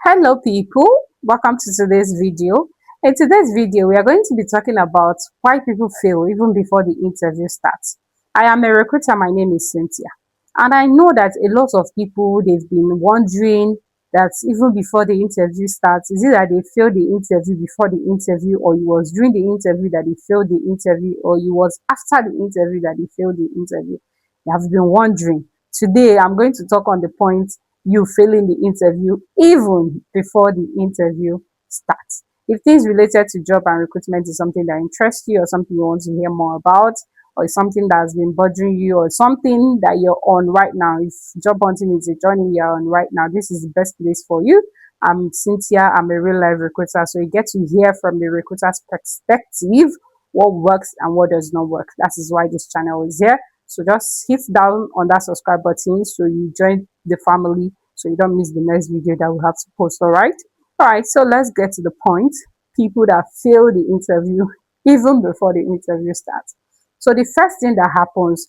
Hello people, welcome to today's video. In today's video, we are going to be talking about why people fail even before the interview starts. I am a recruiter, my name is Cynthia. And I know that a lot of people, they've been wondering that even before the interview starts, is it that they failed the interview before the interview, or it was during the interview that they failed the interview, or it was after the interview that they failed the interview? They have been wondering. Today, I'm going to talk on the point you failing the interview even before the interview starts. If things related to job and recruitment is something that interests you or something you want to hear more about, or it's something that has been bothering you or something that you're on right now, if job hunting is a journey you're on right now, this is the best place for you. I'm Cynthia, I'm a real life recruiter, so you get to hear from the recruiter's perspective what works and what does not work. That is why this channel is here. So just hit down on that subscribe button so you join the family so you don't miss the next video that we have to post. All right, so let's get to the point. People that fail the interview even before the interview starts. So the first thing that happens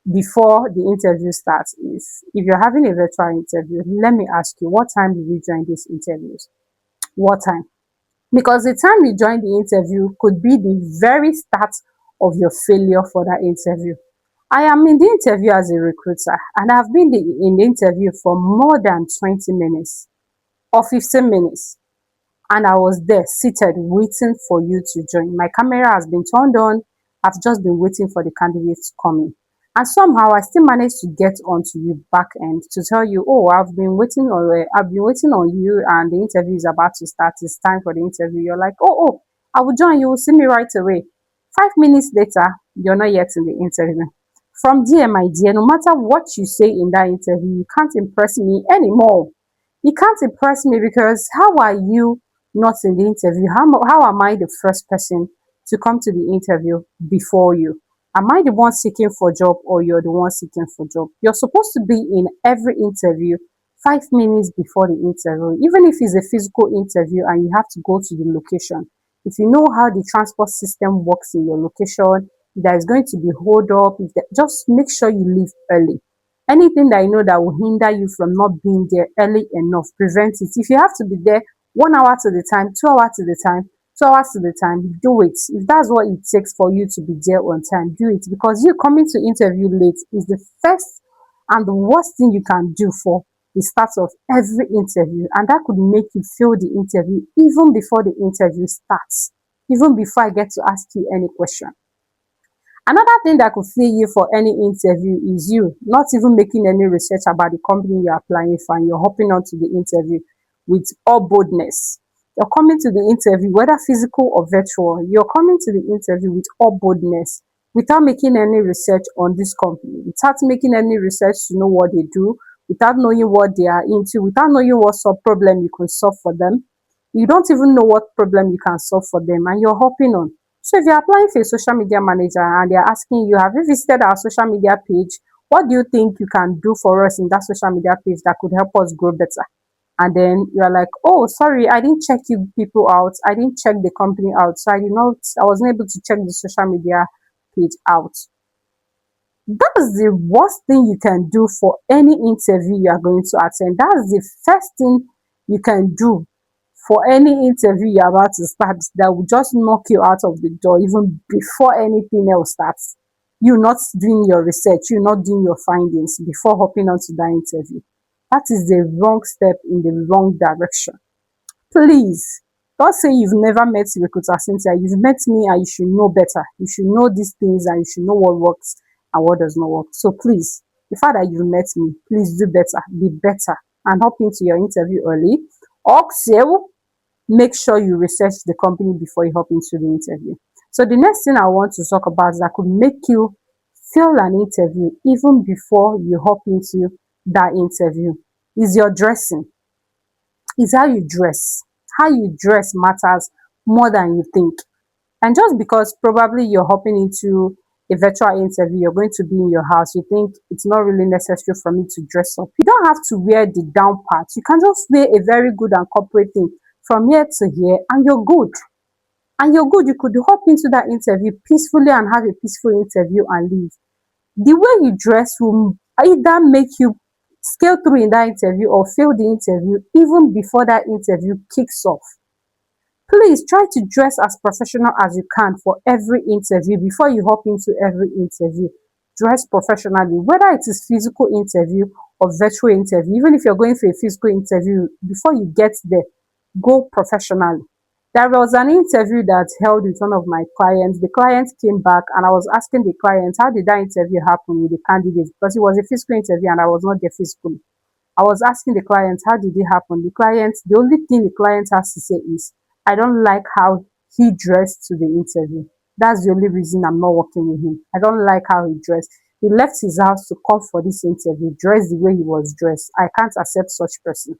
before the interview starts is, if you're having a virtual interview, let me ask you, what time did you join these interviews? What time? Because the time you join the interview could be the very start of your failure for that interview. I am in the interview as a recruiter, and I've been in the interview for more than 20 minutes or 15 minutes. And I was there seated waiting for you to join. My camera has been turned on. I've just been waiting for the candidates to come in. And somehow I still managed to get onto you back end to tell you, oh, I've been waiting on you, and the interview is about to start. It's time for the interview. You're like, oh, I will join you. Will see me right away. 5 minutes later, you're not yet in the interview. From there, my dear, no matter what you say in that interview, you can't impress me anymore. You can't impress me because how are you not in the interview? How am I the first person to come to the interview before you? Am I the one seeking for job, or you're the one seeking for job? You're supposed to be in every interview 5 minutes before the interview, even if it's a physical interview and you have to go to the location. If you know how the transport system works in your location, there is going to be hold up. Just make sure you leave early. Anything that you know that will hinder you from not being there early enough, prevent it. If you have to be there 1 hour to the time, 2 hours to the time, 2 hours to the time, do it. If that's what it takes for you to be there on time, do it. Because you coming to interview late is the first and the worst thing you can do for the start of every interview. And that could make you fail the interview even before the interview starts, even before I get to ask you any question. Another thing that could fail you for any interview is you not even making any research about the company you're applying for, and you're hopping onto the interview with all boldness. You're coming to the interview, whether physical or virtual, you're coming to the interview with all boldness without making any research on this company, without making any research to know what they do, without knowing what they are into, without knowing what sort of problem you can solve for them. You don't even know what problem you can solve for them, and you're hopping on. So if you're applying for a social media manager and they're asking you, have you visited our social media page? What do you think you can do for us in that social media page that could help us grow better? And then you're like, oh, sorry, I didn't check you people out. I didn't check the company out. So I wasn't able to check the social media page out. That's the worst thing you can do for any interview you are going to attend. That's the first thing you can do for any interview you're about to start, that will just knock you out of the door even before anything else starts. You not doing your research, you not doing your findings before hopping onto that interview. That is the wrong step in the wrong direction. Please don't say you've never met recruiter Cynthia. You've met me and you should know better. You should know these things and you should know what works and what does not work. So please, the fact that you've met me, please do better, be better, and hop into your interview early. Also, make sure you research the company before you hop into the interview. So the next thing I want to talk about that could make you fail an interview even before you hop into that interview is your dressing. Is how you dress. How you dress matters more than you think. And just because probably you're hopping into a virtual interview, you're going to be in your house, you think it's not really necessary for me to dress up. You don't have to wear the down part. You can just wear a very good and corporate thing from here to here, and you're good. And you're good. You could hop into that interview peacefully and have a peaceful interview and leave. The way you dress will either make you scale through in that interview or fail the interview even before that interview kicks off. Please try to dress as professional as you can for every interview. Before you hop into every interview, dress professionally, whether it is physical interview or virtual interview. Even if you're going for a physical interview, before you get there, go professionally. There was an interview that held with one of my clients. The client came back and I was asking the client, how did that interview happen with the candidate? Because it was a physical interview and I was not there physically. I was asking the client, how did it happen? The only thing the client has to say is, I don't like how he dressed to the interview. That's the only reason I'm not working with him. I don't like how he dressed. He left his house to come for this interview, dressed the way he was dressed. I can't accept such person.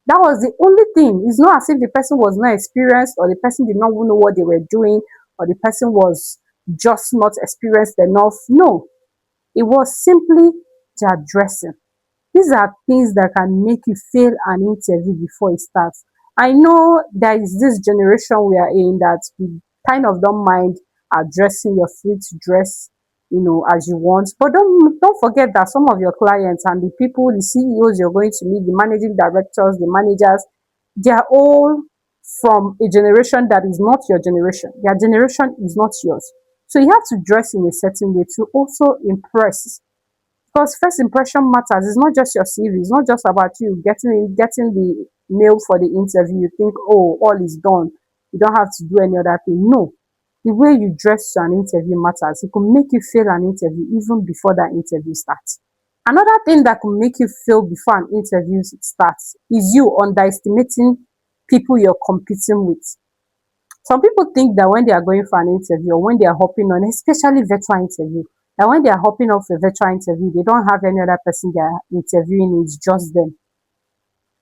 That was the only thing. It's not as if the person was not experienced or the person did not know what they were doing or the person was just not experienced enough. No, it was simply their dressing. These are things that can make you fail an interview before it starts. I know there is this generation we are in that we kind of don't mind addressing your free to dress, as you want. But don't forget that some of your clients and the people, the CEOs you're going to meet, the managing directors, the managers, they are all from a generation that is not your generation. Their generation is not yours. So you have to dress in a certain way to also impress, because first impression matters. It's not just your CV. It's not just about you getting the mail for the interview. You think, oh, all is done. You don't have to do any other thing. No. The way you dress to an interview matters. It could make you fail an interview even before that interview starts. Another thing that could make you fail before an interview starts is you underestimating people you're competing with. Some people think that when they are going for an interview or when they are hopping on, especially virtual interview, that when they are hopping off a virtual interview, they don't have any other person they are interviewing. It's just them.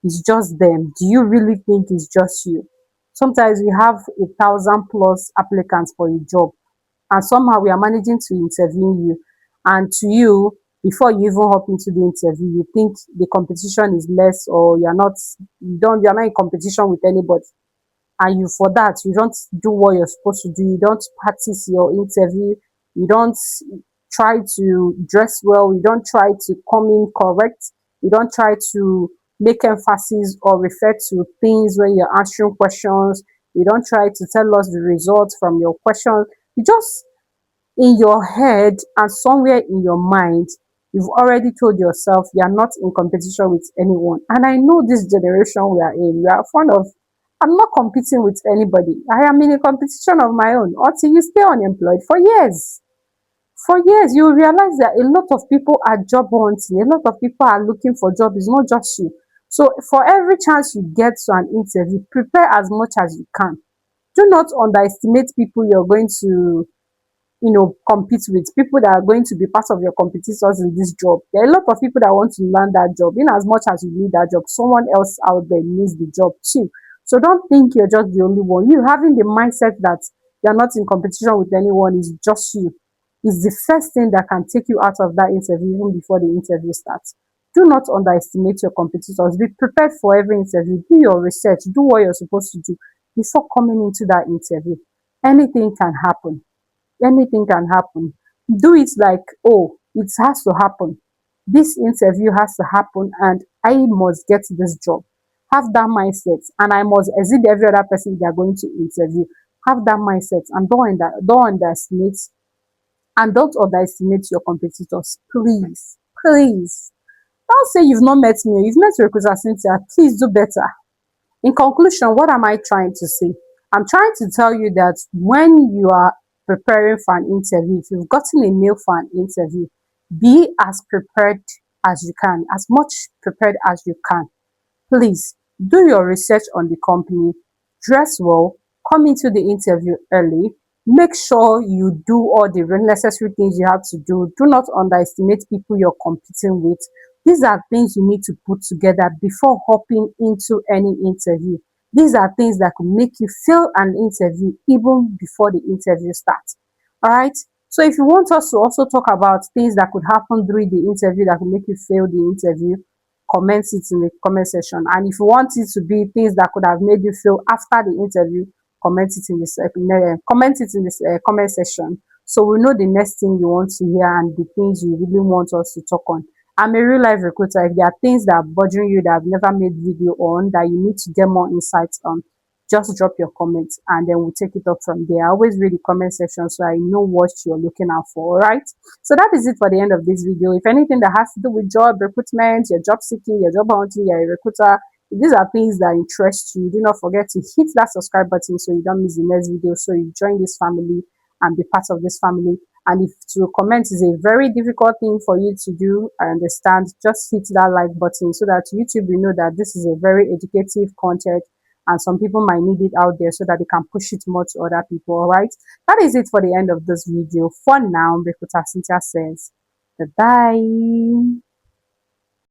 It's just them. Do you really think it's just you? Sometimes we have 1,000 plus applicants for a job, and somehow we are managing to interview you. And to you, before you even hop into the interview, you think the competition is less, or you're not in competition with anybody, and you for that you don't do what you're supposed to do. You don't practice your interview. You don't try to dress well. You don't try to come in correct. You don't try to make emphasis or refer to things when you're answering questions. You don't try to tell us the results from your questions. You just, in your head and somewhere in your mind, you've already told yourself you are not in competition with anyone. And I know this generation we are in, we are fond of, I'm not competing with anybody. I am in a competition of my own until you stay unemployed for years. For years, you will realize that a lot of people are job hunting, a lot of people are looking for jobs. It's not just you. So, for every chance you get to an interview, prepare as much as you can. Do not underestimate people you're going to compete with, people that are going to be part of your competitors in this job. There are a lot of people that want to learn that job. In as much as you need that job, someone else out there needs the job too. So don't think you're just the only one. You having the mindset that you're not in competition with anyone is just you, is the first thing that can take you out of that interview even before the interview starts. Do not underestimate your competitors. Be prepared for every interview. Do your research. Do what you're supposed to do before coming into that interview. Anything can happen. Anything can happen. Do it like, oh, it has to happen. This interview has to happen and I must get this job. Have that mindset, and I must exceed every other person they are going to interview. Have that mindset and don't underestimate your competitors. Please, please. Don't say you've not met me. You've met Recruiter Cynthia. Please do better. In conclusion, what am I trying to say? I'm trying to tell you that when you are preparing for an interview, if you've gotten a mail for an interview, be as prepared as you can, as much prepared as you can. Please do your research on the company, dress well, come into the interview early, make sure you do all the necessary things you have to do. Do not underestimate people you're competing with. These are things you need to put together before hopping into any interview. These are things that could make you fail an interview even before the interview starts. All right. So if you want us to also talk about things that could happen during the interview that could make you fail the interview, comment it in the comment section. And if you want it to be things that could have made you fail after the interview, comment it in this comment section, so we know the next thing you want to hear and the things you really want us to talk on. I'm a real life recruiter. If there are things that are bothering you that I've never made video on that you need to get more insights on, just drop your comments and then we'll take it up from there. I always read the comment section so I know what you're looking out for. All right. So that is it for the end of this video. If anything that has to do with job recruitment, your job seeking, your job hunting, you're a recruiter, if these are things that interest you, do not forget to hit that subscribe button so you don't miss the next video. So you join this family and be part of this family. And if to comment is a very difficult thing for you to do, I understand. Just hit that like button so that YouTube will know that this is a very educative content and some people might need it out there so that they can push it more to other people. All right. That is it for the end of this video. For now, Recruiter Cynthia says, bye bye.